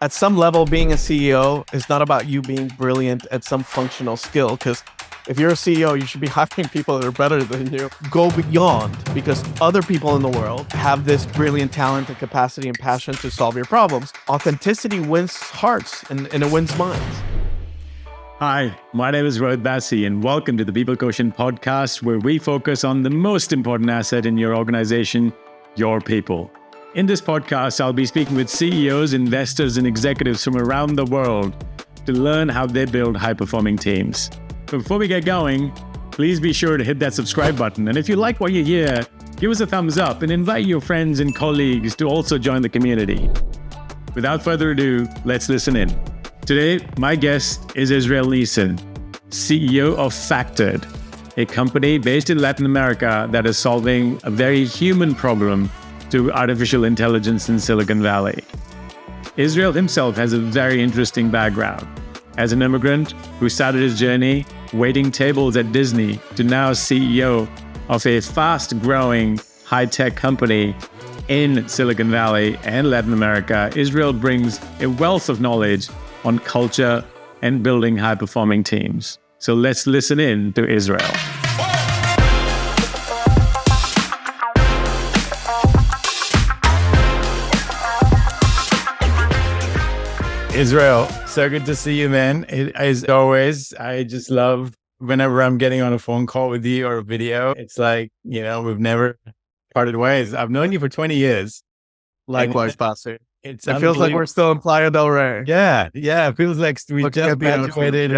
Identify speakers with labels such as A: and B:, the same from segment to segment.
A: at some level, being a CEO is not about you being brilliant at some functional skill. Because if you're a CEO, you should be hiring people that are better than you. Go beyond, because other people in the world have this brilliant talent and capacity and passion to solve your problems. Authenticity wins hearts and it wins minds.
B: Hi, my name is Rohit Bassi, and welcome to the People Quotient podcast, where we focus on the most important asset in your organization, your people. In this podcast, I'll be speaking with CEOs, investors, and executives from around the world to learn how they build high-performing teams. But before we get going, please be sure to hit that subscribe button. And if you like what you hear, give us a thumbs up and invite your friends and colleagues to also join the community. Without further ado, let's listen in. Today, my guest is Israel Neeson, CEO of Factored, a company based in Latin America that is solving a very human problem through artificial intelligence in Silicon Valley. Israel himself has a very interesting background. As an immigrant who started his journey waiting tables at Disney to now CEO of a fast-growing high-tech company in Silicon Valley and Latin America, Israel brings a wealth of knowledge on culture and building high-performing teams. So let's listen in to Israel. Israel, so good to see you, man. As always, I just love whenever I'm getting on a phone call with you or a video. It's like, we've never parted ways. I've known you for 20 years.
A: Likewise, Bassi.
B: It
A: feels like we're still in Playa del Rey.
B: Yeah. It feels like we just graduated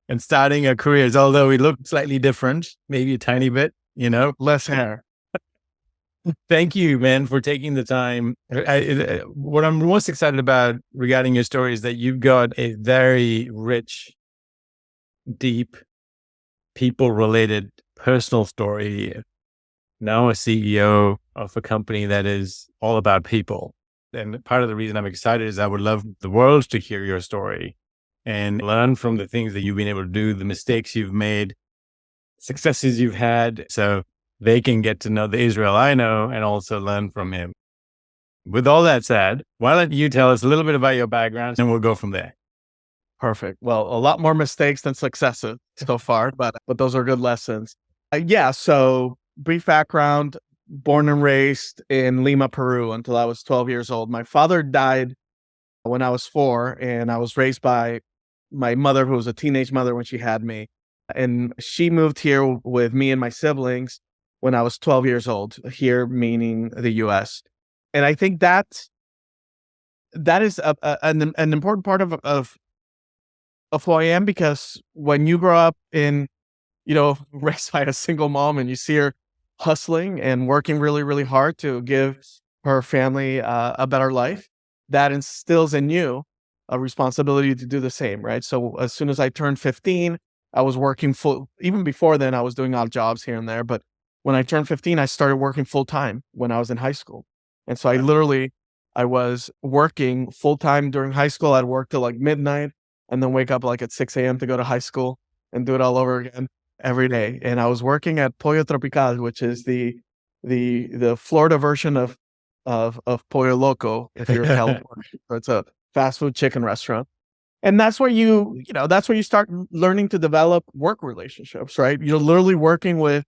B: and starting our careers, although we look slightly different, maybe a tiny bit,
A: Less hair.
B: Thank you, man, for taking the time. What I'm most excited about regarding your story is that you've got a very rich, deep, people-related personal story. Now a CEO of a company that is all about people. And part of the reason I'm excited is I would love the world to hear your story and learn from the things that you've been able to do, the mistakes you've made, successes you've had. So they can get to know the Israel I know and also learn from him. With all that said, why don't you tell us a little bit about your background and we'll go from there.
A: Perfect. Well, a lot more mistakes than successes so far, but those are good lessons. So brief background, born and raised in Lima, Peru until I was 12 years old. My father died when I was 4, and I was raised by my mother, who was a teenage mother when she had me. And she moved here with me and my siblings when I was 12 years old, here meaning the US. And I think that is an important part of who I am, because when you grow up in, raised by a single mom and you see her hustling and working really, really hard to give her family a better life, that instills in you a responsibility to do the same, right? So as soon as I turned 15, I was working full. Even before then, I was doing odd jobs here and there, but when I turned 15, I started working full time when I was in high school. And so I was working full time during high school. I'd work till like midnight and then wake up like at 6 a.m. to go to high school and do it all over again every day. And I was working at Pollo Tropical, which is the Florida version of Pollo Loco, if you're in California. So it's a fast food chicken restaurant. And that's where you start learning to develop work relationships, right? You're literally working with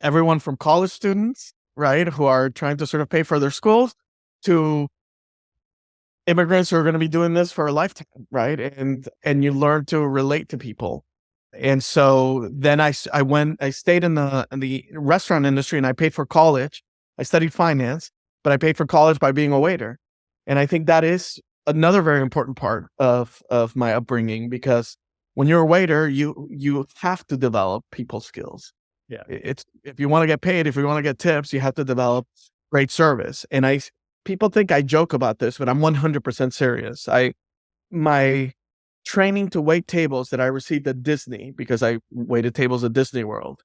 A: everyone from college students, right, who are trying to sort of pay for their schools, to immigrants who are going to be doing this for a lifetime, right? And you learn to relate to people. And so then I stayed in the restaurant industry, and I paid for college. I studied finance, but I paid for college by being a waiter. And I think that is another very important part of my upbringing, because when you're a waiter, you have to develop people skills.
B: Yeah,
A: it's if you want to get paid, if you want to get tips, you have to develop great service. And people think I joke about this, but I'm 100% serious. My training to wait tables that I received at Disney, because I waited tables at Disney World,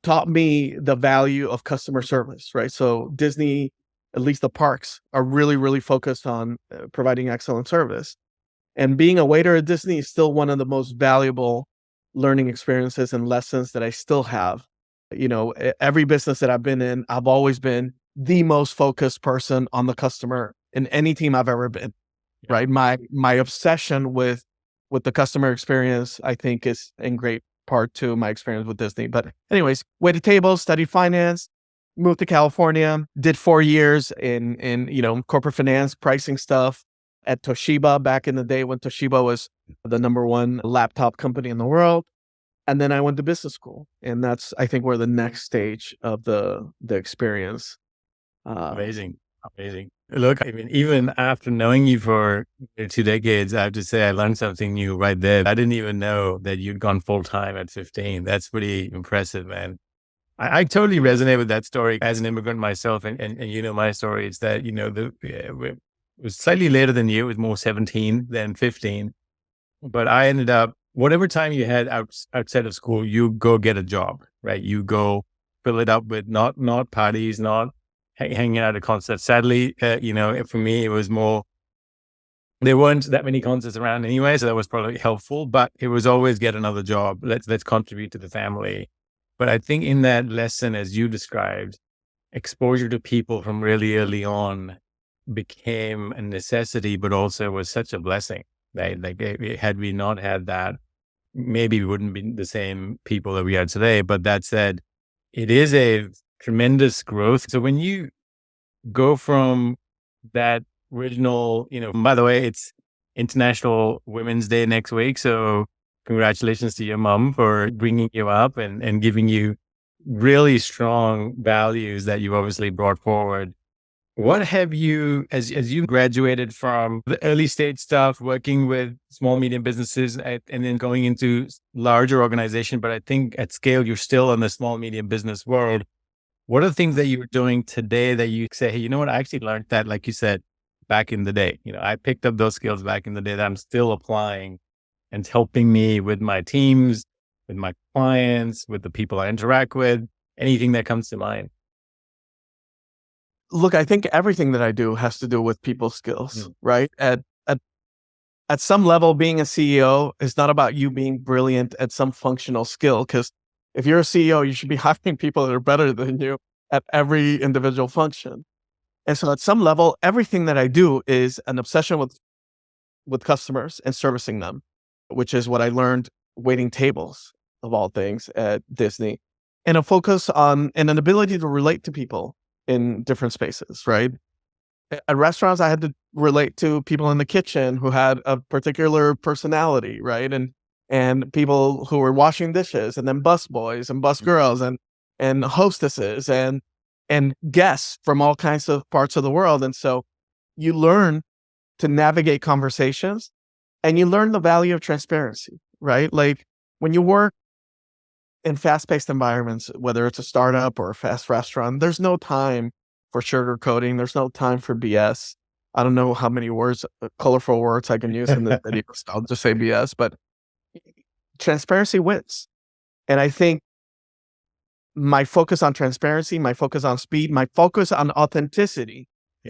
A: taught me the value of customer service, right? So Disney, at least the parks, are really, really focused on providing excellent service. And being a waiter at Disney is still one of the most valuable learning experiences and lessons that I still have. Every business that I've been in, I've always been the most focused person on the customer in any team I've ever been. Right. My obsession with the customer experience, I think, is in great part to my experience with Disney. But anyways, waited tables, studied finance, moved to California, did 4 years in corporate finance, pricing stuff at Toshiba back in the day when Toshiba was the number one laptop company in the world. And then I went to business school, and that's, I think, where the next stage of the experience.
C: Amazing. Look, I mean, even after knowing you for 2 decades, I have to say I learned something new right there. I didn't even know that you'd gone full time at 15. That's pretty impressive, man. I totally resonate with that story as an immigrant myself, and you know my story. It's that it was slightly later than you. It was more 17 than 15, but I ended up whatever time you had outside of school, you go get a job, right? You go fill it up with not parties, not hanging out at concerts. Sadly, for me, it was more, there weren't that many concerts around anyway, so that was probably helpful, but it was always get another job. Let's contribute to the family. But I think in that lesson, as you described, exposure to people from really early on became a necessity, but also was such a blessing, right? Like had we not had that, maybe we wouldn't be the same people that we are today. But that said, it is a tremendous growth. So when you go from that original, by the way, it's International Women's Day next week. So congratulations to your mom for bringing you up and giving you really strong values that you obviously brought forward. What have you, as you graduated from the early stage stuff, working with small, medium businesses and then going into larger organization, but I think at scale, you're still in the small, medium business world. What are the things that you're doing today that you say, hey, you know what? I actually learned that, like you said, back in the day. I picked up those skills back in the day that I'm still applying and it's helping me with my teams, with my clients, with the people I interact with, anything that comes to mind.
A: Look, I think everything that I do has to do with people skills, right? At some level, being a CEO is not about you being brilliant at some functional skill, because if you're a CEO, you should be hiring people that are better than you at every individual function. And so at some level, everything that I do is an obsession with customers and servicing them, which is what I learned waiting tables, of all things, at Disney, and a focus on and an ability to relate to people in different spaces, right? At restaurants, I had to relate to people in the kitchen who had a particular personality, right? And people who were washing dishes, and then bus boys and bus girls and hostesses and guests from all kinds of parts of the world. And so you learn to navigate conversations, and you learn the value of transparency, right? Like when you work in fast-paced environments, whether it's a startup or a fast restaurant, there's no time for sugarcoating. There's no time for BS. I don't know how many words, colorful words I can use in this video, so I'll just say BS, but transparency wins. And I think my focus on transparency, my focus on speed, my focus on authenticity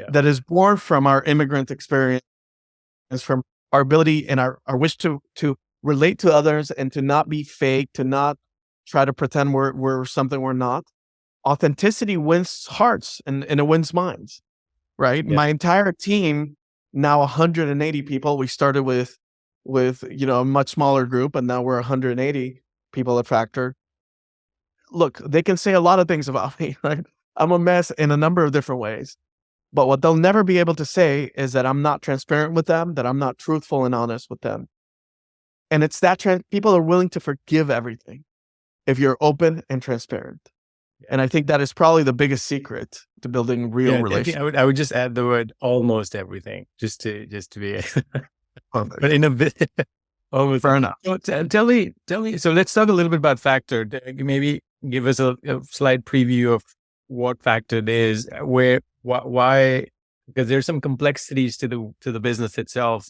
A: that is born from our immigrant experience, from our ability and our wish to relate to others and to not be fake, to not try to pretend we're something we're not. Authenticity wins hearts and it wins minds, right? My entire team, now 180 people. We started with a much smaller group, and now we're 180 people at Factor. Look, they can say a lot of things about me, right? I'm a mess in a number of different ways. But what they'll never be able to say is that I'm not transparent with them, that I'm not truthful and honest with them. And it's that people are willing to forgive everything if you're open and transparent. And I think that is probably the biggest secret to building real relationships.
C: I would just add the word almost everything, just to be, but in a bit. Almost.
A: Fair enough.
C: So tell me. So let's talk a little bit about Factor. Maybe give us a slight preview of what Factor is, why, because there's some complexities to the business itself,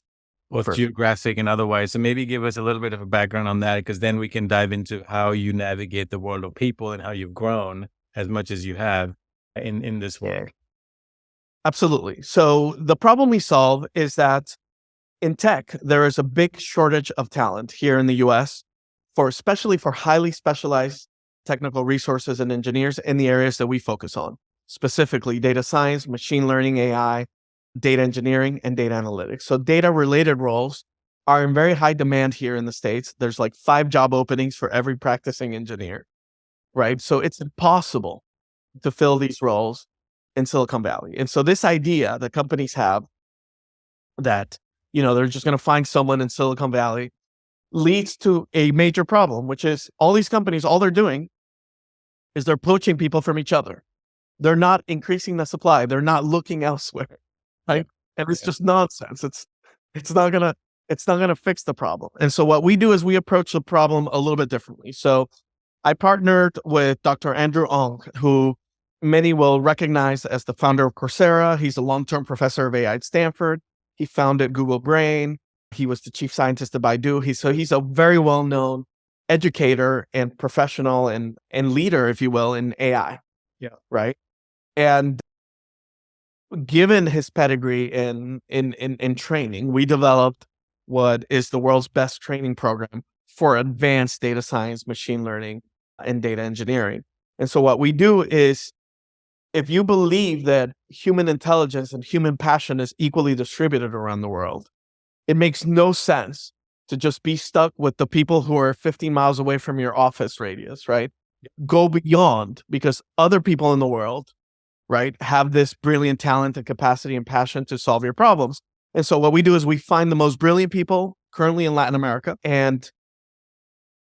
C: both geographic and otherwise. So maybe give us a little bit of a background on that, because then we can dive into how you navigate the world of people and how you've grown as much as you have in this world.
A: Absolutely. So the problem we solve is that in tech, there is a big shortage of talent here in the US, especially for highly specialized technical resources and engineers in the areas that we focus on, specifically data science, machine learning, AI, data engineering, and data analytics. So data related roles are in very high demand here in the States. There's like 5 job openings for every practicing engineer, right? So it's impossible to fill these roles in Silicon Valley. And so this idea that companies have that, they're just going to find someone in Silicon Valley leads to a major problem, which is all these companies, all they're doing is they're poaching people from each other. They're not increasing the supply. They're not looking elsewhere, right? And it's just nonsense. It's not gonna fix the problem. And so what we do is we approach the problem a little bit differently. So I partnered with Dr. Andrew Ong, who many will recognize as the founder of Coursera. He's a long-term professor of AI at Stanford. He founded Google Brain. He was the chief scientist at Baidu. He's a very well-known educator and professional and leader, if you will, in AI.
C: Yeah.
A: Right. And given his pedigree in training, we developed what is the world's best training program for advanced data science, machine learning, and data engineering. And so what we do is, if you believe that human intelligence and human passion is equally distributed around the world, it makes no sense to just be stuck with the people who are 15 miles away from your office radius, right? Go beyond, because other people in the world, right, have this brilliant talent and capacity and passion to solve your problems. And so what we do is we find the most brilliant people currently in Latin America. And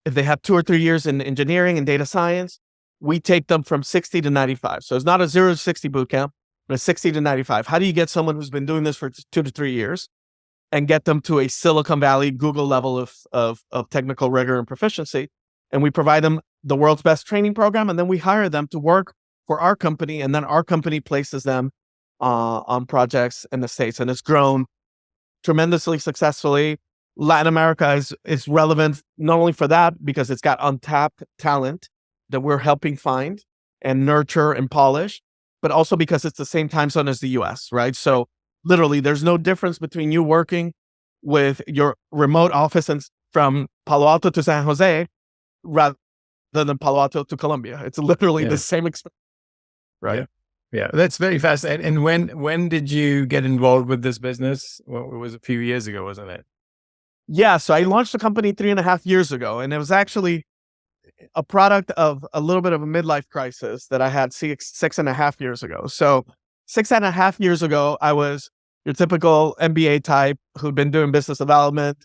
A: if they have 2 or 3 years in engineering and data science, we take them from 60 to 95. So it's not a 0 to 60 boot camp, but a 60 to 95. How do you get someone who's been doing this for 2 to 3 years and get them to a Silicon Valley, Google level of technical rigor and proficiency? And we provide them the world's best training program, and then we hire them to work for our company, and then our company places them on projects in the States. And it's grown tremendously successfully. Latin America is relevant not only for that, because it's got untapped talent that we're helping find and nurture and polish, but also because it's the same time zone as the US, right? So literally, there's no difference between you working with your remote office from Palo Alto to San Jose rather than Palo Alto to Colombia. It's literally the same experience, right?
C: Yeah, that's very fascinating. And when did you get involved with this business? Well, it was a few years ago, wasn't it?
A: Yeah, so I launched the company 3.5 years ago, and it was actually a product of a little bit of a midlife crisis that I had 6.5 years ago. So 6.5 years ago, I was your typical MBA type who'd been doing business development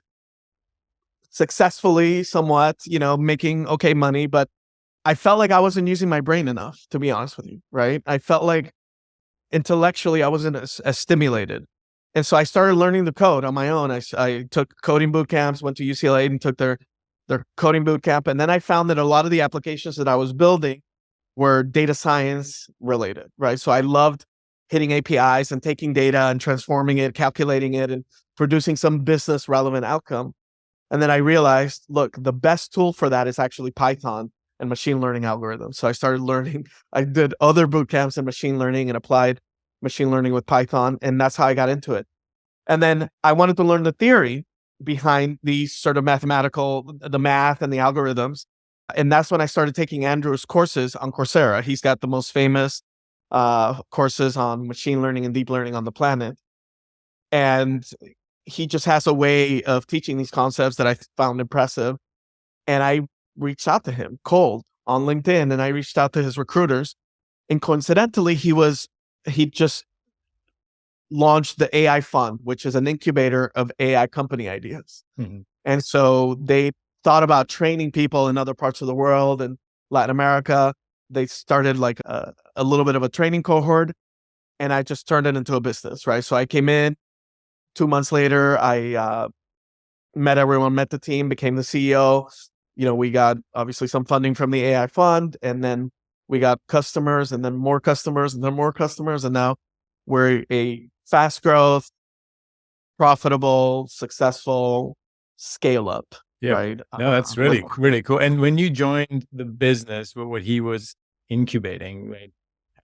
A: successfully, somewhat, making okay money, but I felt like I wasn't using my brain enough, to be honest with you, right? I felt like intellectually I wasn't as stimulated. And so I started learning the code on my own. I took coding boot camps, went to UCLA and took their coding boot camp. And then I found that a lot of the applications that I was building were data science related, right? So I loved hitting APIs and taking data and transforming it, calculating it, and producing some business relevant outcome. And then I realized, look, the best tool for that is actually Python and machine learning algorithms. So I started learning. I did other boot camps in machine learning and applied machine learning with Python. And that's how I got into it. And then I wanted to learn the theory behind these sort of the math and the algorithms. And that's when I started taking Andrew's courses on Coursera. He's got the most famous courses on machine learning and deep learning on the planet. And he just has a way of teaching these concepts that I found impressive. And I reached out to him cold on LinkedIn, and I reached out to his recruiters. And coincidentally, he just launched the AI Fund, which is an incubator of AI company ideas.
C: Mm-hmm.
A: And so they thought about training people in other parts of the world and Latin America. They started like a little bit of a training cohort, and I just turned it into a business, right? So I came in 2 months later, I met everyone, met the team, became the CEO. We got obviously some funding from the AI Fund, and then we got customers, and then more customers, and then more customers. And now we're a fast growth, profitable, successful scale up.
C: Yeah.
A: Right.
C: No, that's really, really cool. And when you joined the business, what he was incubating, right?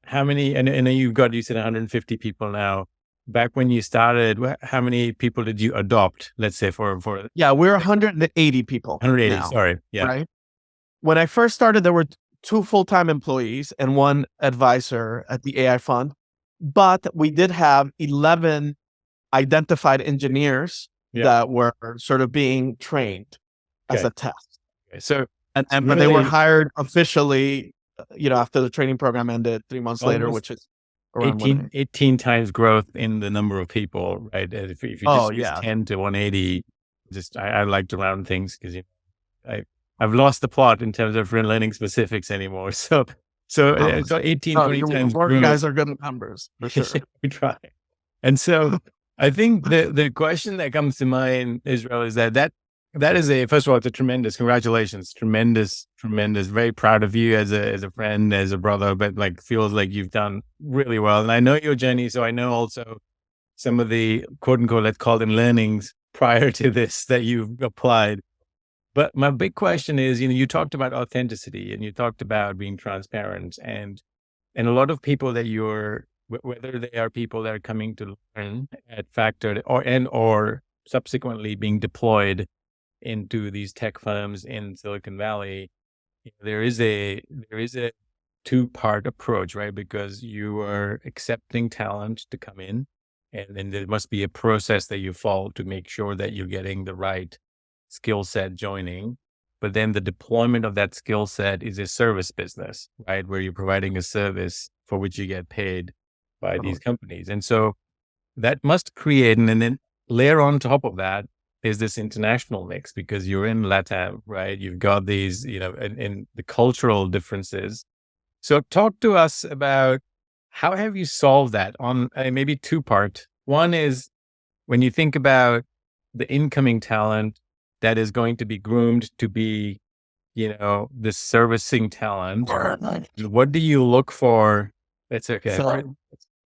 C: How many, and I know you said 150 people now. Back when you started, how many people did you adopt? Let's say for
A: Yeah, we're 180 people.
C: 180.
A: Now,
C: sorry. Yeah.
A: Right. When I first started, there were 2 full-time employees and 1 advisor at the AI Fund. But we did have 11 identified engineers that were sort of being trained as a test.
C: Okay. So,
A: But they were hired officially, after the training program ended 3 months later,
C: almost
A: which is around
C: 18 times growth in the number of people, right? And if you just use 10 to 180, I like to round things because I've lost the plot in terms of learning specifics anymore. So 18, 20 times growth.
A: You guys are good at numbers, for sure.
C: We try. And so I think the question that comes to mind, Israel, is that is first of all, it's a tremendous, congratulations, tremendous, very proud of you as a friend, as a brother, but feels like you've done really well. And I know your journey, so I know also some of the quote unquote, let's call them learnings prior to this that you've applied. But my big question is, you talked about authenticity and you talked about being transparent and a lot of people that whether they are people that are coming to learn at Factor or subsequently being deployed into these tech firms in Silicon Valley, there is a two-part approach, right? Because you are accepting talent to come in, and then there must be a process that you follow to make sure that you're getting the right skill set joining. But then the deployment of that skill set is a service business, right? Where you're providing a service for which you get paid by these companies. And so that must create, and then layer on top of that is this international mix because you're in LATAM, right? You've got these, and the cultural differences. So talk to us about how have you solved that on maybe two-part. One is when you think about the incoming talent that is going to be groomed to be, the servicing talent. What do you look for? That's okay.
A: Sorry.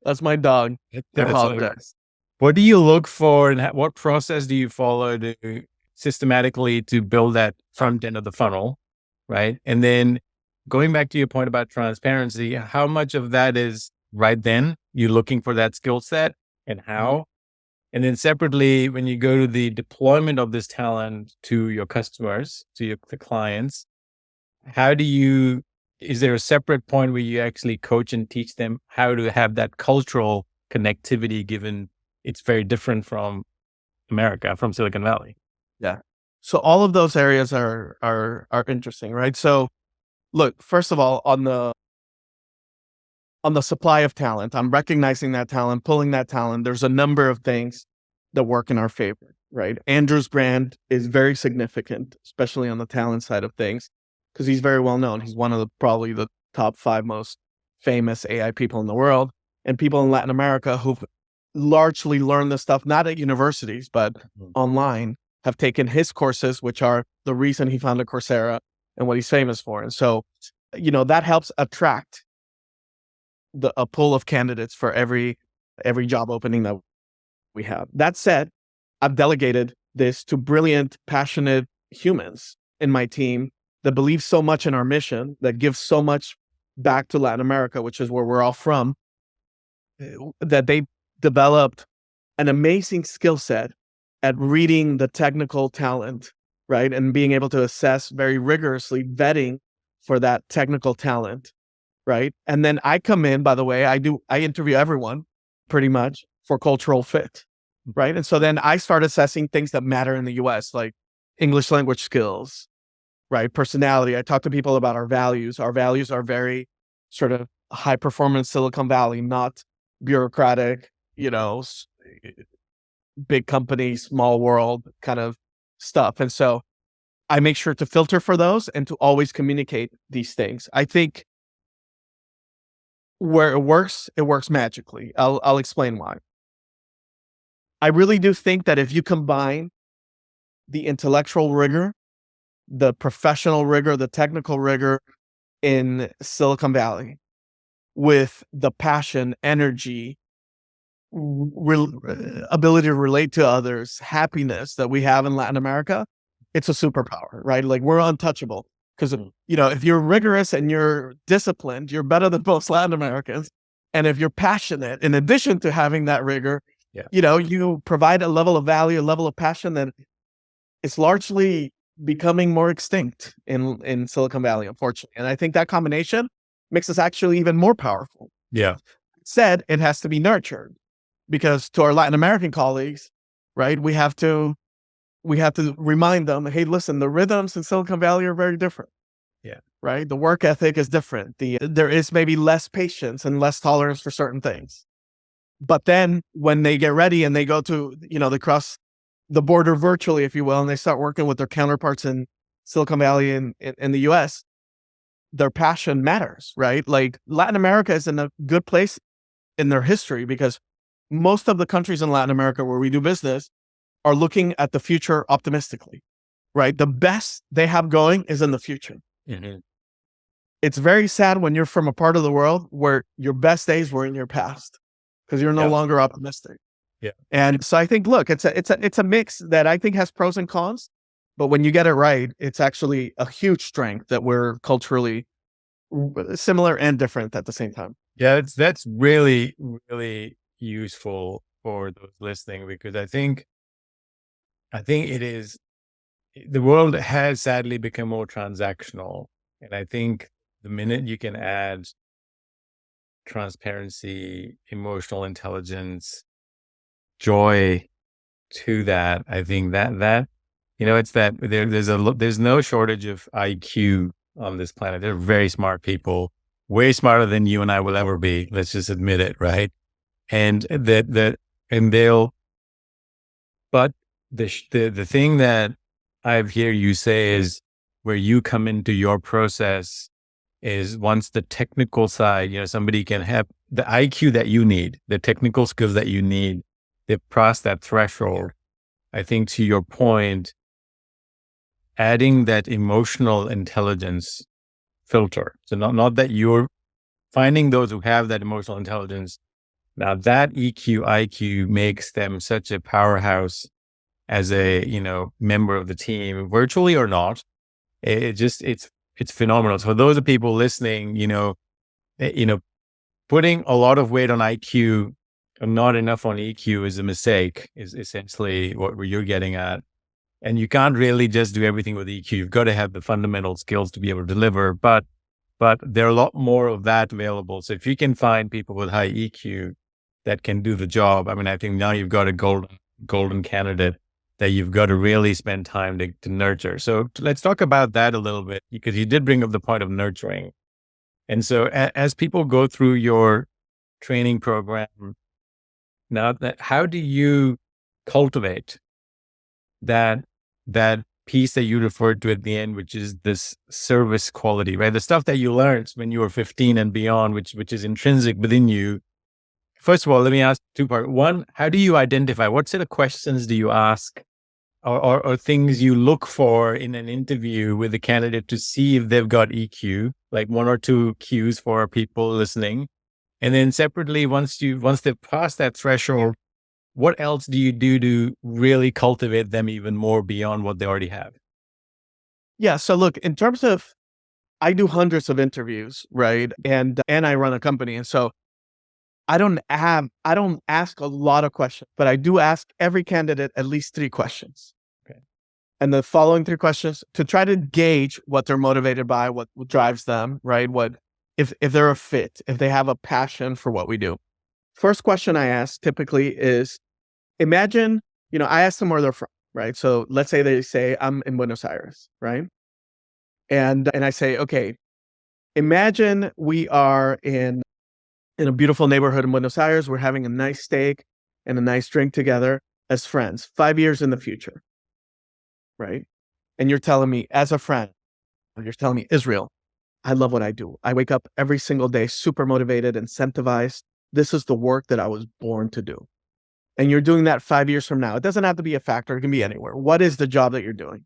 A: That's my dog. I apologize.
C: What do you look for and what process do you follow to systematically to build that front end of the funnel, right? And then going back to your point about transparency, how much of that is right then you're looking for that skill set and how? And then separately, when you go to the deployment of this talent to your customers, to the clients, is there a separate point where you actually coach and teach them how to have that cultural connectivity given it's very different from America, from Silicon Valley?
A: Yeah. So all of those areas are interesting, right? So look, first of all, on the supply of talent, I'm recognizing that talent, pulling that talent. There's a number of things that work in our favor, right? Andrew's brand is very significant, especially on the talent side of things, because he's very well known. He's one of probably the top 5 most famous AI people in the world, and people in Latin America who've largely learned this stuff, not at universities, but online, have taken his courses, which are the reason he founded Coursera and what he's famous for. And so, that helps attract a pool of candidates for every job opening that we have. That said, I've delegated this to brilliant, passionate humans in my team that believe so much in our mission, that give so much back to Latin America, which is where we're all from, that they developed an amazing skill set at reading the technical talent, right? And being able to assess very rigorously, vetting for that technical talent, right? And then I come in, by the way, I interview everyone pretty much for cultural fit, right? And so then I start assessing things that matter in the US, like English language skills, right? Personality. I talk to people about our values. Our values are very sort of high performance Silicon Valley, not bureaucratic, big company, small world kind of stuff. And so I make sure to filter for those and to always communicate these things. I think where it works magically. I'll explain why. I really do think that if you combine the intellectual rigor, the professional rigor, the technical rigor in Silicon Valley with the passion, energy, ability to relate to others, happiness that we have in Latin America, it's a superpower, right? Like we're untouchable because, if you're rigorous and you're disciplined, you're better than most Latin Americans. And if you're passionate, in addition to having that rigor, you provide a level of value, a level of passion that is largely becoming more extinct in Silicon Valley, unfortunately. And I think that combination makes us actually even more powerful.
C: Yeah.
A: said, it has to be nurtured, because to our Latin American colleagues, right, we have to remind them, hey, listen, the rhythms in Silicon Valley are very different.
C: Yeah.
A: Right. The work ethic is different. There is maybe less patience and less tolerance for certain things. But then when they get ready and they go to, they cross the border virtually, if you will, and they start working with their counterparts in Silicon Valley and in the US, their passion matters, right? Like Latin America is in a good place in their history, because most of the countries in Latin America where we do business are looking at the future optimistically, right? The best they have going is in the future.
C: Mm-hmm.
A: It's very sad when you're from a part of the world where your best days were in your past, because you're no longer optimistic.
C: Yeah.
A: And so I think, look, it's a mix that I think has pros and cons, but when you get it right, it's actually a huge strength that we're culturally similar and different at the same time.
C: Yeah, that's really, really useful for those listening, because I think it is, the world has sadly become more transactional. And I think the minute you can add transparency, emotional intelligence, joy to that, I think that it's that there's no shortage of IQ on this planet. They're very smart people, way smarter than you and I will ever be. Let's just admit it, right? And but the thing that I've hear you say is where you come into your process is, once the technical side, somebody can have the IQ that you need, the technical skills that you need, they've crossed that threshold. I think, to your point, adding that emotional intelligence filter. So not that you're finding those who have that emotional intelligence. Now that EQ, IQ makes them such a powerhouse as a, member of the team, virtually or not. It's phenomenal. So those are people listening, putting a lot of weight on IQ and not enough on EQ is a mistake, is essentially what you're getting at. And you can't really just do everything with EQ. You've got to have the fundamental skills to be able to deliver, but there are a lot more of that available. So if you can find people with high EQ that can do the job, I mean, I think now you've got a golden candidate that you've got to really spend time to nurture. So let's talk about that a little bit, because you did bring up the point of nurturing. And so as people go through your training program, now how do you cultivate that piece that you referred to at the end, which is this service quality, right? The stuff that you learned when you were 15 and beyond, which is intrinsic within you. First of all, let me ask two parts. One, how do you identify? What set of questions do you ask or things you look for in an interview with a candidate to see if they've got EQ, like one or two cues for people listening? And then separately, once they've passed that threshold, what else do you do to really cultivate them even more beyond what they already have?
A: Yeah. So look, in terms of, I do hundreds of interviews, right? And I run a company. And so I don't ask a lot of questions, but I do ask every candidate at least 3 questions.
C: Okay.
A: And the following 3 questions to try to gauge what they're motivated by, what drives them, right? If they're a fit, if they have a passion for what we do. First question I ask typically is, imagine, I ask them where they're from, right? So let's say they say, I'm in Buenos Aires, right? And I say, okay, imagine we are in a beautiful neighborhood in Buenos Aires. We're having a nice steak and a nice drink together as friends, 5 years in the future, right? And you're telling me, as a friend, you're telling me, Israel, I love what I do. I wake up every single day, super motivated, incentivized. This is the work that I was born to do. And you're doing that 5 years from now. It doesn't have to be a factor. It can be anywhere. What is the job that you're doing?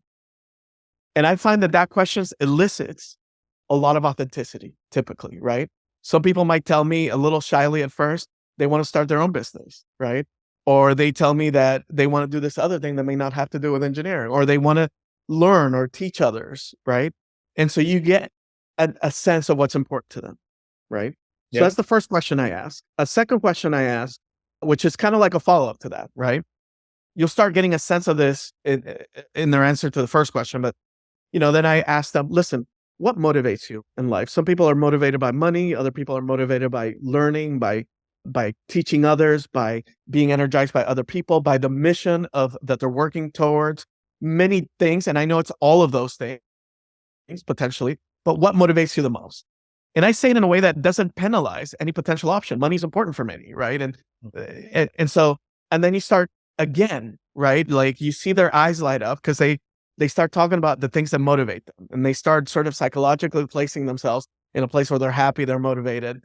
A: And I find that question elicits a lot of authenticity, typically, right? Some people might tell me a little shyly at first, they want to start their own business, right? Or they tell me that they want to do this other thing that may not have to do with engineering, or they want to learn or teach others, right? And so you get a sense of what's important to them, right? So that's the first question I ask. A second question I ask, which is kind of like a follow-up to that, right? You'll start getting a sense of this in their answer to the first question, but then I ask them, listen, what motivates you in life? Some people are motivated by money. Other people are motivated by learning, by by teaching others, by being energized by other people, by the mission of that they're working towards, many things. And I know it's all of those things potentially, but what motivates you the most? And I say it in a way that doesn't penalize any potential option. Money's important for many, right? And so, and then you start again, right? Like you see their eyes light up because they start talking about the things that motivate them, and they start sort of psychologically placing themselves in a place where they're happy, they're motivated,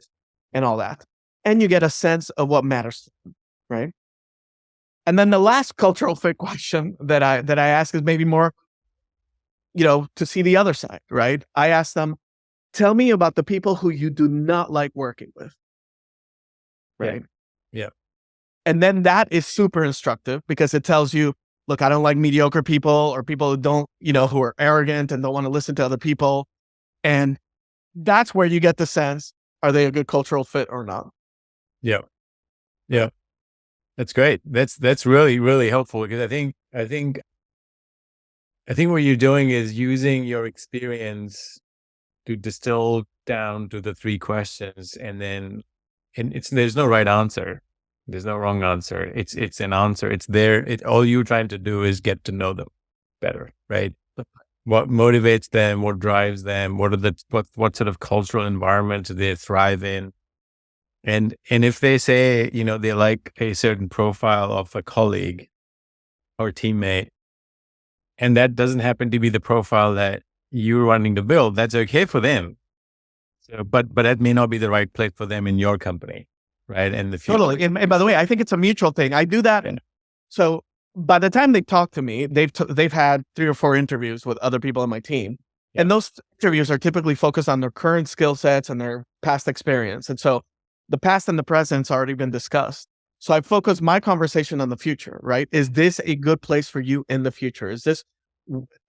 A: and all that. And you get a sense of what matters to them, right? And then the last cultural fit question that I ask is maybe more, to see the other side, right? I ask them, tell me about the people who you do not like working with, right?
C: Yeah.
A: And then that is super instructive because it tells you, look, I don't like mediocre people or people who don't, who are arrogant and don't want to listen to other people. And that's where you get the sense, are they a good cultural fit or not?
C: Yeah. Yeah. That's great. That's really, really helpful because I think what you're doing is using your experience to distill down to the three questions, and there's no right answer. There's no wrong answer. It's an answer. It's there. All you're trying to do is get to know them better, right? What motivates them? What drives them? What sort of cultural environment do they thrive in? And if they say, they like a certain profile of a colleague or teammate, and that doesn't happen to be the profile that you're wanting to build, that's okay for them. So, but that may not be the right place for them in your company, right? And the future.
A: Totally. And by the way, I think it's a mutual thing. I do that.
C: Yeah.
A: So by the time they talk to me, they've had 3 or 4 interviews with other people on my team. Yeah. And those interviews are typically focused on their current skill sets and their past experience. And so the past and the present's already been discussed. So I focus my conversation on the future, right? Is this a good place for you in the future?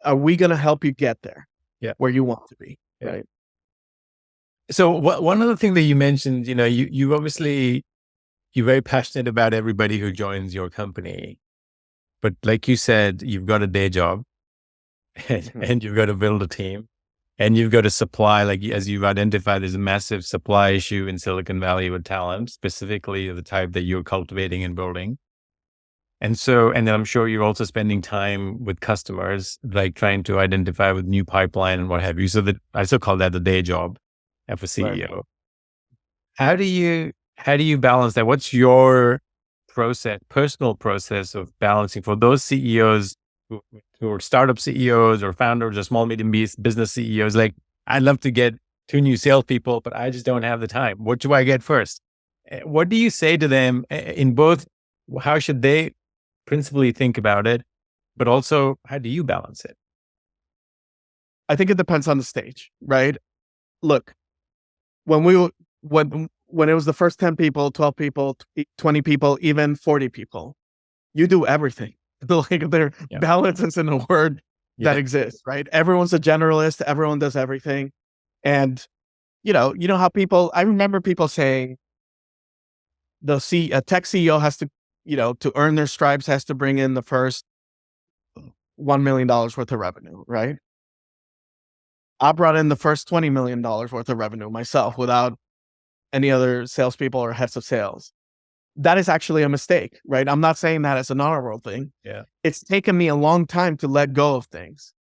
A: Are we going to help you get there?
C: Yeah.
A: Where you want to be,
C: yeah.
A: right?
C: So one other thing that you mentioned, you obviously, you're very passionate about everybody who joins your company, but like you said, you've got a day job and you've got to build a team and you've got to supply, like as you've identified, there's a massive supply issue in Silicon Valley with talent, specifically the type that you're cultivating and building. And then I'm sure you're also spending time with customers, like trying to identify with new pipeline and what have you. So that I still call that the day job of a CEO. Right. How do you balance that? What's your personal process of balancing for those CEOs who are startup CEOs or founders or small, medium business CEOs? Like, I'd love to get 2 new salespeople, but I just don't have the time. What do I get first? What do you say to them in both? How should they principally think about it, but also how do you balance it?
A: I think it depends on the stage, right? Look, when it was the first 10 people, 12 people, 20 people, even 40 people, you do everything. Balance is in a word that exists, right? Everyone's a generalist. Everyone does everything. And, you know how I remember people saying a tech CEO has to, to earn their stripes, has to bring in the first $1 million worth of revenue, right? I brought in the first $20 million worth of revenue myself without any other salespeople or heads of sales. That is actually a mistake, right? I'm not saying that as an honor thing.
C: Yeah.
A: It's taken me a long time to let go of things.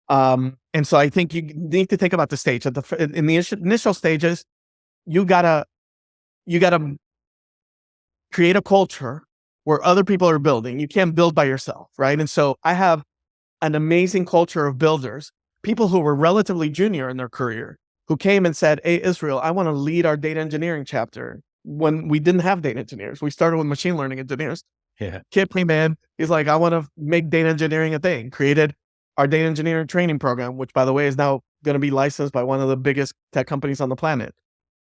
A: And so I think you need to think about the stage. In the initial stages, you gotta create a culture where other people are building. You can't build by yourself, right? And so I have an amazing culture of builders, people who were relatively junior in their career, who came and said, hey, Israel, I want to lead our data engineering chapter. When we didn't have data engineers, we started with machine learning engineers.
C: Yeah.
A: Kid came in, he's like, I want to make data engineering a thing. Created our data engineering training program, which by the way is now going to be licensed by one of the biggest tech companies on the planet,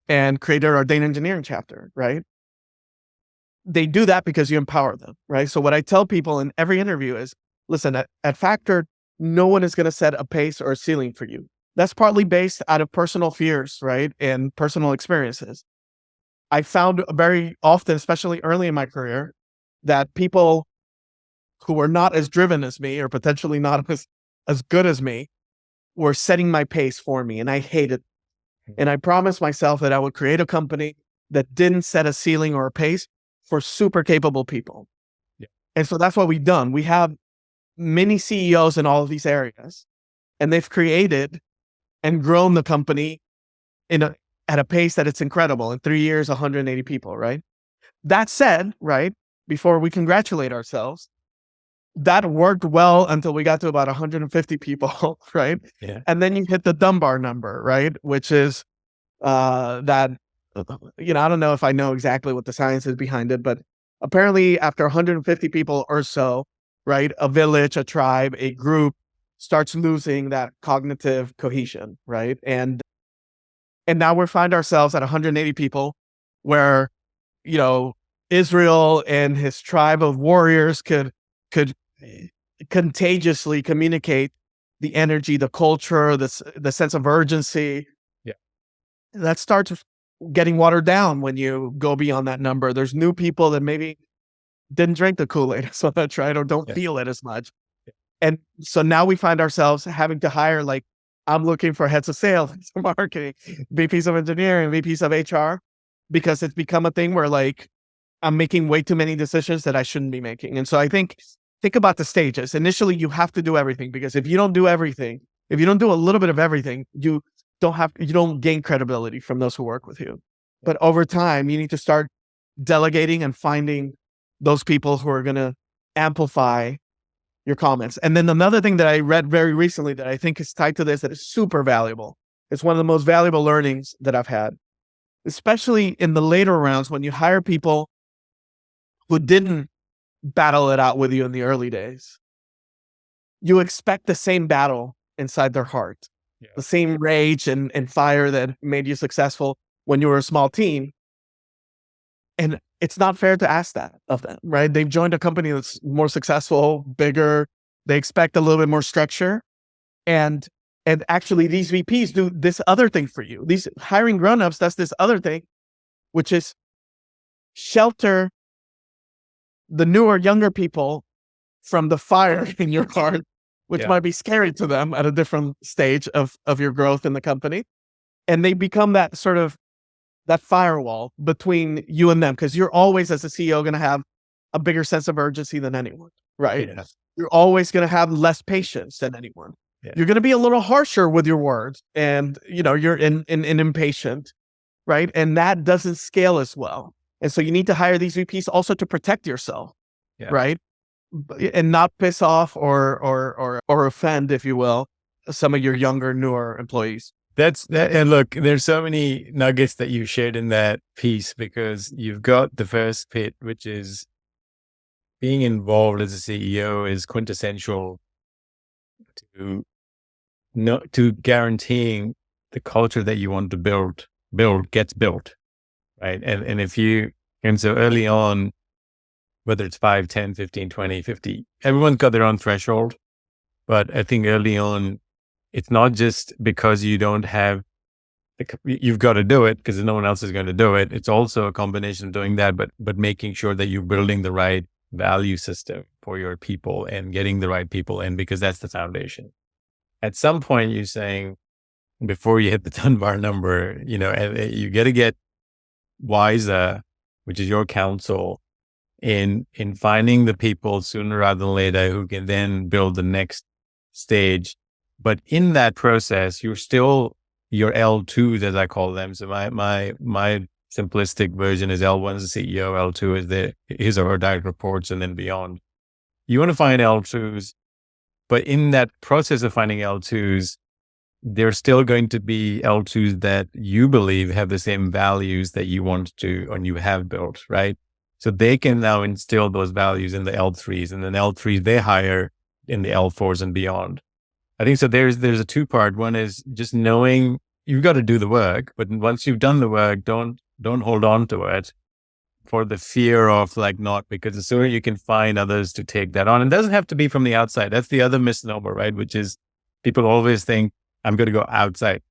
A: and created our data engineering chapter, right? They do that because you empower them, right? So what I tell people in every interview is, listen, at Factor, no one is going to set a pace or a ceiling for you. That's partly based out of personal fears, right? And personal experiences. I found very often, especially early in my career, that people who were not as driven as me or potentially not as good as me were setting my pace for me, and I hated it. And I promised myself that I would create a company that didn't set a ceiling or a pace for super capable people.
C: Yeah.
A: And so that's what we've done. We have many CEOs in all of these areas, and they've created and grown the company at a pace that it's incredible. In 3 years, 180 people, right? That said, right, before we congratulate ourselves, that worked well until we got to about 150 people, right?
C: Yeah.
A: And then you hit the Dunbar number, right? Which is that, I don't know if I know exactly what the science is behind it, but apparently after 150 people or so, right, a village, a tribe, a group starts losing that cognitive cohesion, right? And now we find ourselves at 180 people where, Israel and his tribe of warriors could contagiously communicate the energy, the culture, the sense of urgency.
C: Yeah.
A: That starts getting watered down when you go beyond that number. There's new people that maybe didn't drink the Kool-Aid so much, right? Or don't feel it as much.
C: Yeah.
A: And so now we find ourselves having to hire, like, I'm looking for heads of sales, marketing, VPs of engineering, VPs of HR, because it's become a thing where, like, I'm making way too many decisions that I shouldn't be making. And so I think about the stages. Initially, you have to do everything, because if you don't do everything, if you don't do a little bit of everything, you don't gain credibility from those who work with you. But over time, you need to start delegating and finding those people who are going to amplify your comments. And then another thing that I read very recently that I think is tied to this, that is super valuable. It's one of the most valuable learnings that I've had, especially in the later rounds when you hire people who didn't battle it out with you in the early days. You expect the same battle inside their heart, the same rage and fire that made you successful when you were a small team. And it's not fair to ask that of them, right? They've joined a company that's more successful, bigger. They expect a little bit more structure. And actually these VPs do this other thing for you. These hiring grownups does this other thing, which is shelter the newer, younger people from the fire in your heart, which might be scary to them at a different stage of your growth in the company. And they become that sort of that firewall between you and them, because you're always, as a CEO, going to have a bigger sense of urgency than anyone, right?
C: Yeah.
A: You're always going to have less patience than anyone.
C: Yeah.
A: You're going to be a little harsher with your words, and you're in impatient, right? And that doesn't scale as well. And so you need to hire these VPs also to protect yourself, right? And not piss off or offend, if you will, some of your younger, newer employees.
C: That's that. And look, there's so many nuggets that you shared in that piece, because you've got the first bit, which is being involved as a CEO is quintessential to guaranteeing the culture that you want to build gets built, right? And so early on, whether it's 5, 10, 15, 20, 50, everyone's got their own threshold. But I think early on, it's not just because you don't have, you've got to do it because no one else is going to do it. It's also a combination of doing that, but making sure that you're building the right value system for your people and getting the right people in, because that's the foundation. At some point, you're saying, before you hit the Dunbar number, you got to get wiser, which is your counsel, in finding the people sooner rather than later who can then build the next stage. But in that process, you're still your L2s, as I call them. So my simplistic version is L1 is the CEO, L2 is his or her direct reports, and then beyond. You want to find L2s, but in that process of finding L2s, there's still going to be L2s that you believe have the same values that you want to, and you have built, right? So they can now instill those values in the L3s, and then L3s they hire in the L4s and beyond. I think so. There's a two-part. One is just knowing you've got to do the work, but once you've done the work, don't hold on to it for the fear of not, because the sooner you can find others to take that on, and it doesn't have to be from the outside. That's the other misnomer, right? Which is people always think I'm going to go outside.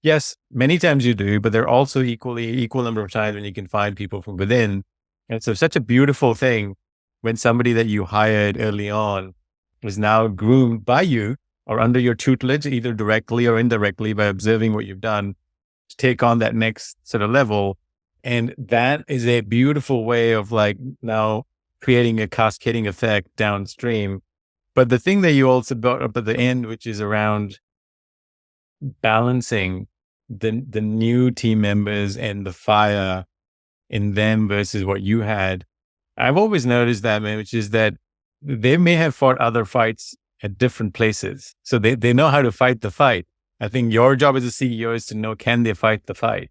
C: Yes, many times you do, but there are also equal number of times when you can find people from within. And so such a beautiful thing when somebody that you hired early on is now groomed by you or under your tutelage, either directly or indirectly by observing what you've done to take on that next sort of level. And that is a beautiful way of like now creating a cascading effect downstream. But the thing that you also brought up at the end, which is around balancing the new team members and the fire in them versus what you had. I've always noticed that, man, which is that they may have fought other fights at different places. So they know how to fight the fight. I think your job as a CEO is to know, can they fight the fight?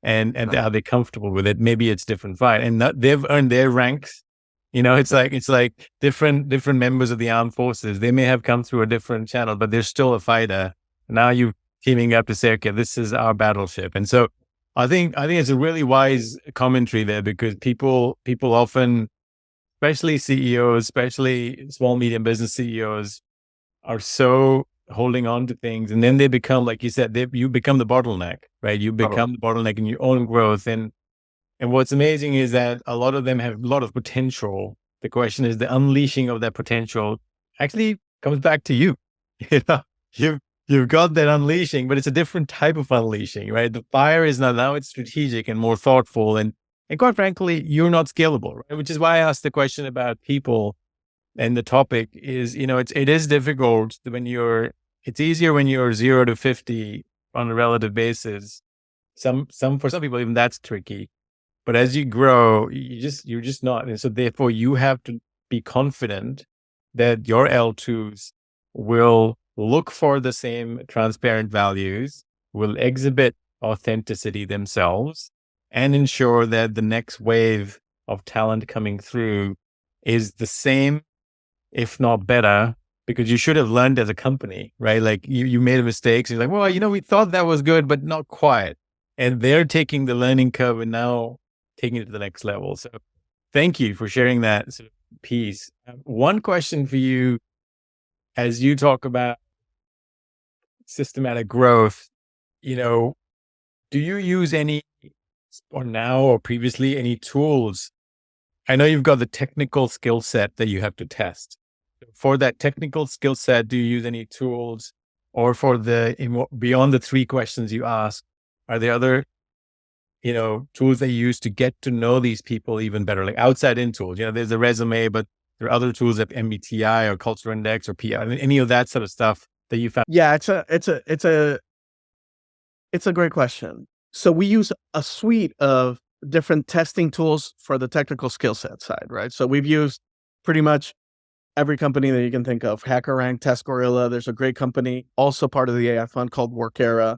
C: And are they comfortable with it? Maybe it's different fight. And they've earned their ranks. It's like different members of the armed forces. They may have come through a different channel, but they're still a fighter. Now you teaming up to say, okay, this is our battleship. And so I think it's a really wise commentary there, because people often, especially CEOs, especially small, medium business CEOs, are so holding on to things. And then they become, like you said, you become the bottleneck, right? You become the bottleneck in your own growth. And what's amazing is that a lot of them have a lot of potential. The question is, the unleashing of that potential actually comes back to you. You've got that unleashing, but it's a different type of unleashing, right? The fire is now it's strategic and more thoughtful. And quite frankly, you're not scalable, right? Which is why I asked the question about people. And the topic is, it is difficult it's easier when you're 0 to 50 on a relative basis. For some people, even that's tricky. But as you grow, you're just not. And so therefore you have to be confident that your L2s will look for the same transparent values, will exhibit authenticity themselves, and ensure that the next wave of talent coming through is the same, if not better, because you should have learned as a company, right? Like you made a mistake. So you're like, well, we thought that was good, but not quite. And they're taking the learning curve and now taking it to the next level. So thank you for sharing that sort of piece. One question for you, as you talk about systematic growth, do you use any, or now or previously, any tools? I know you've got the technical skill set that you have to test. For that technical skill set, do you use any tools? Or for beyond the 3 questions you ask, are there other, tools that you use to get to know these people even better, like outside in tools? There's a resume, but there are other tools like MBTI or Culture Index or PI, any of that sort of stuff that you found?
A: Yeah, it's a great question. So we use a suite of different testing tools for the technical skill set side, right? So we've used pretty much every company that you can think of: HackerRank, Test Gorilla. There's a great company, also part of the AI fund, called Workera,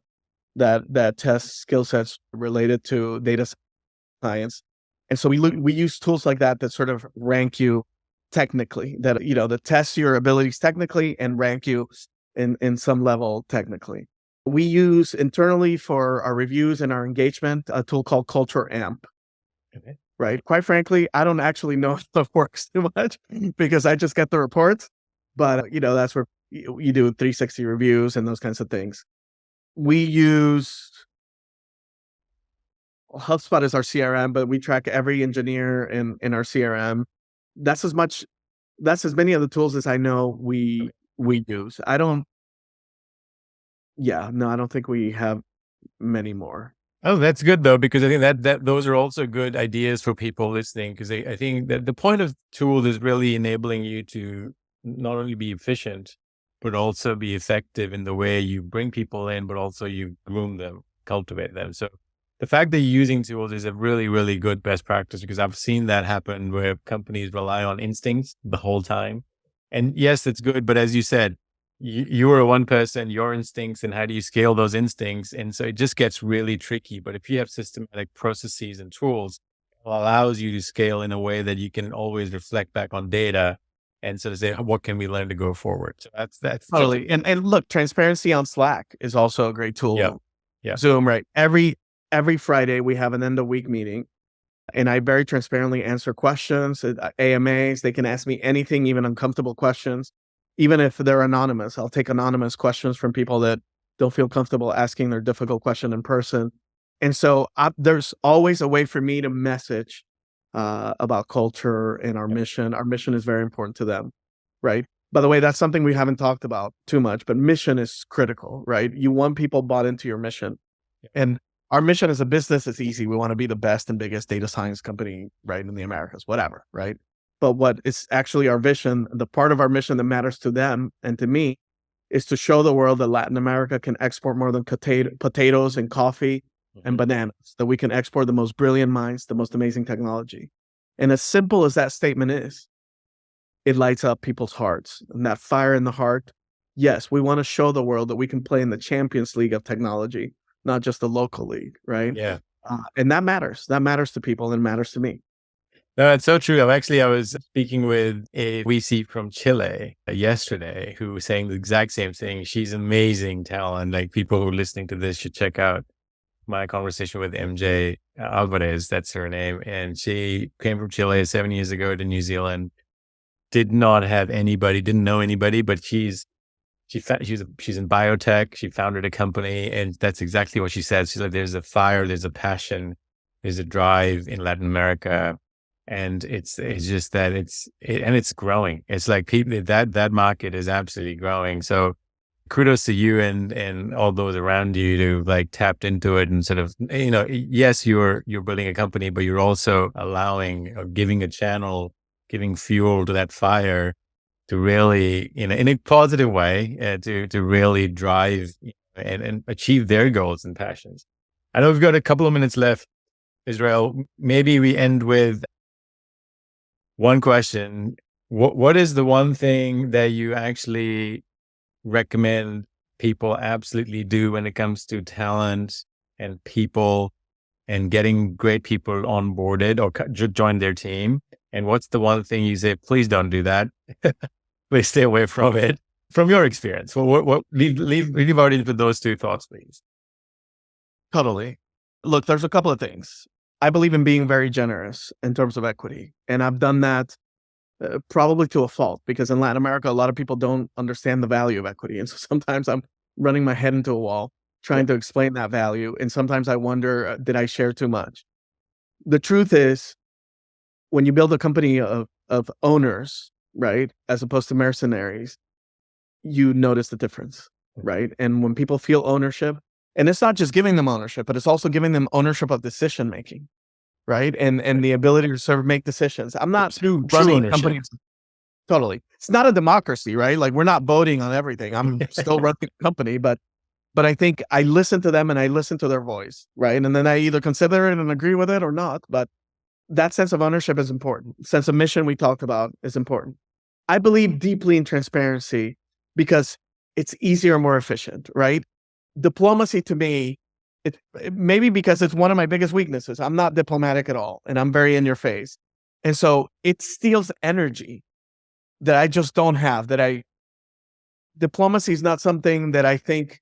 A: that tests skill sets related to data science. And so we use tools like that sort of rank you technically, that test your abilities technically and rank you in some level technically. We use internally for our reviews and our engagement a tool called Culture Amp.
C: Okay.
A: Right. Quite frankly, I don't actually know if it works too much because I just get the reports. But that's where you do 360 reviews and those kinds of things. We use HubSpot as our CRM, but we track every engineer in our CRM. That's as many of the tools as I know we use. I don't think we have many more.
C: Oh, that's good though, because I think that those are also good ideas for people listening, because I think that the point of tools is really enabling you to not only be efficient, but also be effective in the way you bring people in, but also you groom them, cultivate them. So the fact that you're using tools is a really, really good best practice, because I've seen that happen where companies rely on instincts the whole time. And yes, it's good. But as you said, you are one person, your instincts, and how do you scale those instincts? And so it just gets really tricky. But if you have systematic processes and tools, it allows you to scale in a way that you can always reflect back on data and sort of say, what can we learn to go forward? So that's
A: totally. And look, transparency on Slack is also a great tool.
C: Yeah.
A: Zoom, right? Every Friday we have an end of week meeting, and I very transparently answer questions, AMAs. They can ask me anything, even uncomfortable questions. Even if they're anonymous, I'll take anonymous questions from people that don't feel comfortable asking their difficult question in person. And so there's always a way for me to message about culture and our mission. Our mission is very important to them, right? By the way, that's something we haven't talked about too much, but mission is critical, right? You want people bought into your mission. And Our mission as a business is easy. We want to be the best and biggest data science company, right, in the Americas, whatever, right? But what is actually our vision, the part of our mission that matters to them and to me, is to show the world that Latin America can export more than potatoes and coffee and bananas, that we can export the most brilliant minds, the most amazing technology. And as simple as that statement is, it lights up people's hearts. And that fire in the heart, yes, we want to show the world that we can play in the Champions League of technology, not just the local league, right?
C: Yeah.
A: And that matters. That matters to people and matters to me.
C: No, it's so true. I was speaking with a VC from Chile yesterday who was saying the exact same thing. She's amazing talent. Like, people who are listening to this should check out my conversation with MJ Alvarez. That's her name. And she came from Chile 7 years ago to New Zealand. Did not have anybody, didn't know anybody, but she's in biotech. She founded a company, and that's exactly what she said. She's like, there's a fire, there's a passion, there's a drive in Latin America. And it's just that it's growing. It's like people, that market is absolutely growing. So kudos to you and all those around you to like tapped into it and sort of, yes, you're building a company, but you're also allowing or giving a channel, giving fuel to that fire to really, in a positive way, to really drive and achieve their goals and passions. I know we've got a couple of minutes left, Israel. Maybe we end with one question. What is the one thing that you actually recommend people absolutely do when it comes to talent and people and getting great people onboarded or join their team? And what's the one thing you say, please don't do that? Please stay away from it, from your experience? Well, leave out into those two thoughts, please.
A: Totally. Look, there's a couple of things. I believe in being very generous in terms of equity. And I've done that probably to a fault, because in Latin America, a lot of people don't understand the value of equity. And so sometimes I'm running my head into a wall trying to explain that value. And sometimes I wonder, did I share too much? The truth is, when you build a company of owners, right, as opposed to mercenaries, you notice the difference, right? And when people feel ownership, and it's not just giving them ownership, but it's also giving them ownership of decision making, right? And the ability to sort of make decisions. I'm not running companies. Totally. It's not a democracy, right? Like, we're not voting on everything. I'm still running the company, but I think I listen to them and I listen to their voice, right? And then I either consider it and agree with it or not. But that sense of ownership is important. Sense of mission we talked about is important. I believe deeply in transparency because it's easier and more efficient, right? Diplomacy to me, it maybe because it's one of my biggest weaknesses. I'm not diplomatic at all, and I'm very in your face. And so it steals energy that I just don't have, diplomacy is not something that I think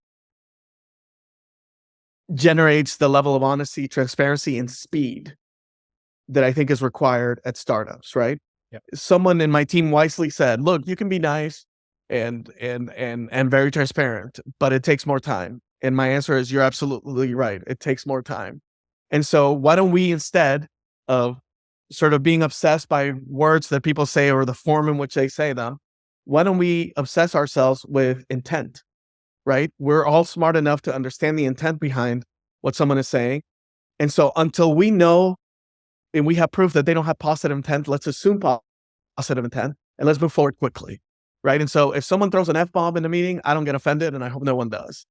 A: generates the level of honesty, transparency, and speed that I think is required at startups, right?
C: Yep.
A: Someone in my team wisely said, look, you can be nice and very transparent, but it takes more time. And my answer is, you're absolutely right. It takes more time. And so why don't we, instead of sort of being obsessed by words that people say or the form in which they say them, why don't we obsess ourselves with intent, right? We're all smart enough to understand the intent behind what someone is saying. And so until we know and we have proof that they don't have positive intent, let's assume positive intent and let's move forward quickly, right? And so if someone throws an F-bomb in a meeting, I don't get offended, and I hope no one does,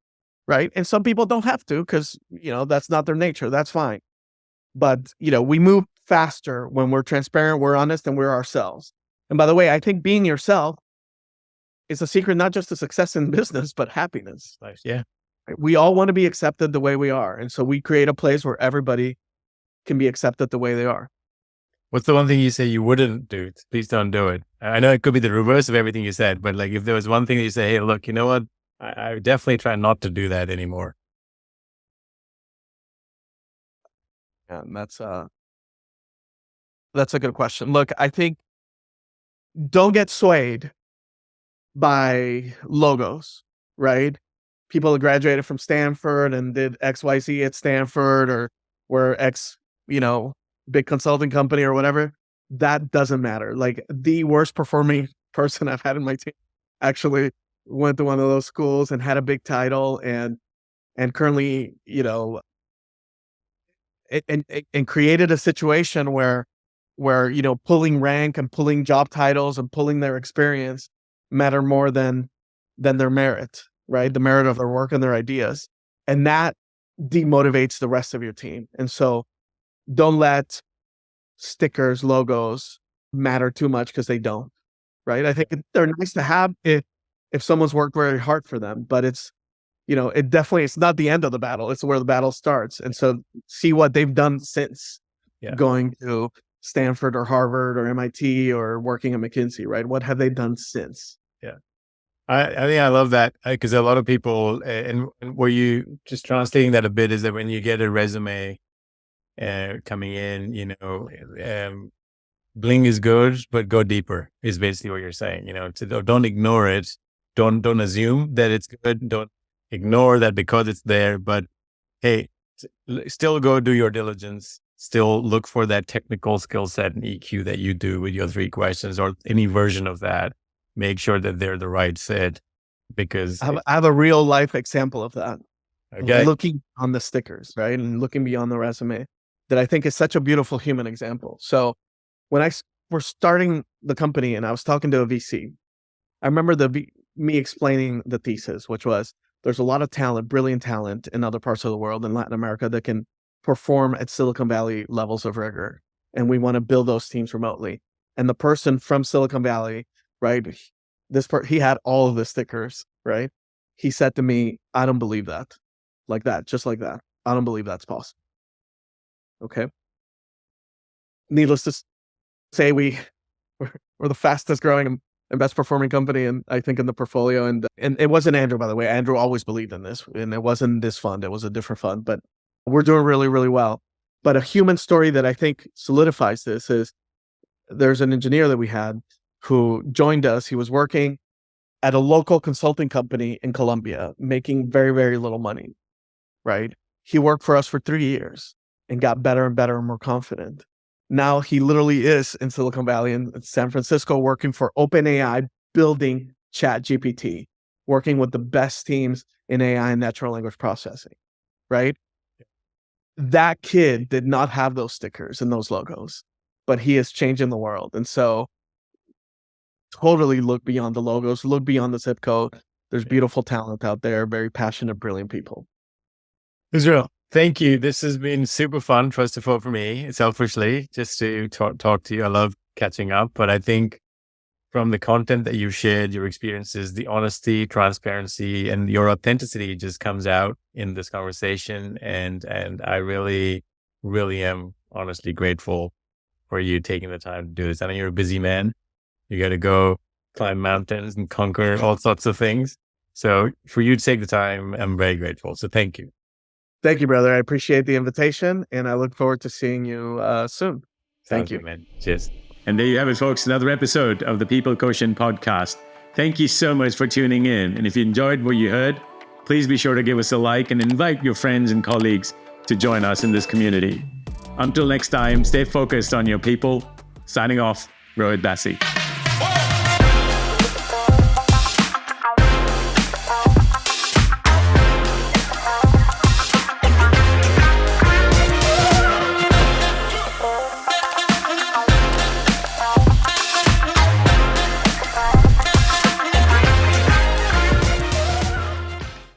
A: right? And some people don't have to because, that's not their nature. That's fine. But, we move faster when we're transparent, we're honest, and we're ourselves. And by the way, I think being yourself is a secret not just to success in business, but happiness.
C: Nice. Yeah.
A: We all want to be accepted the way we are. And so we create a place where everybody can be accepted the way they are.
C: What's the one thing you say you wouldn't do? Please don't do it. I know it could be the reverse of everything you said, but like, if there was one thing that you say, hey, look, you know what? I definitely try not to do that anymore.
A: Yeah, and that's a good question. Look, I think don't get swayed by logos, right? People who graduated from Stanford and did XYZ at Stanford, or were X, big consulting company or whatever. That doesn't matter. Like, the worst performing person I've had in my team actually went to one of those schools and had a big title and currently, and created a situation where pulling rank and pulling job titles and pulling their experience matter more than their merit, right? The merit of their work and their ideas. And that demotivates the rest of your team. And so don't let stickers, logos matter too much, because they don't, right? I think they're nice to have if someone's worked very hard for them, but it's not the end of the battle. It's where the battle starts. And so see what they've done since going to Stanford or Harvard or MIT or working at McKinsey, right? What have they done since?
C: Yeah. I think I love that, because a lot of people, and were you just translating that a bit, is that when you get a resume coming in, bling is good, but go deeper is basically what you're saying. Don't ignore it. Don't assume that it's good. Don't ignore that because it's there. But hey, still go do your diligence. Still look for that technical skill set and EQ that you do with your 3 questions or any version of that. Make sure that they're the right fit, because
A: I have a real life example of that.
C: Okay.
A: Looking on the stickers, right? And looking beyond the resume, that I think is such a beautiful human example. So when we're starting the company and I was talking to a VC, I remember me explaining the thesis, which was there's a lot of talent, brilliant talent in other parts of the world, in Latin America, that can perform at Silicon Valley levels of rigor. And we want to build those teams remotely. And the person from Silicon Valley, right? He had all of the stickers, right? He said to me, I don't believe that. Like that, just like that. I don't believe that's possible. Okay. Needless to say, we're the fastest growing and best performing company, and I think in the portfolio. And it wasn't Andrew, by the way. Andrew always believed in this, and it wasn't this fund. It was a different fund, but we're doing really, really well. But a human story that I think solidifies this is there's an engineer that we had who joined us. He was working at a local consulting company in Colombia, making very, very little money, right? He worked for us for 3 years and got better and better and more confident. Now he literally is in Silicon Valley in San Francisco, working for OpenAI, building ChatGPT, working with the best teams in AI and natural language processing, right? That kid did not have those stickers and those logos, but he is changing the world. And so totally look beyond the logos, look beyond the zip code. There's beautiful talent out there, very passionate, brilliant people.
C: Israel, thank you. This has been super fun, first of all, for me, selfishly, just to talk to you. I love catching up, but I think from the content that you've shared, your experiences, the honesty, transparency, and your authenticity just comes out in this conversation. And I really, really am honestly grateful for you taking the time to do this. I know you're a busy man. You got to go climb mountains and conquer all sorts of things. So for you to take the time, I'm very grateful. So thank you.
A: Thank you, brother. I appreciate the invitation, and I look forward to seeing you soon. Thank you,
C: man. Cheers.
B: And there you have it, folks. Another episode of the People Quotient podcast. Thank you so much for tuning in. And if you enjoyed what you heard, please be sure to give us a like and invite your friends and colleagues to join us in this community. Until next time, stay focused on your people. Signing off, Rohit Bassi.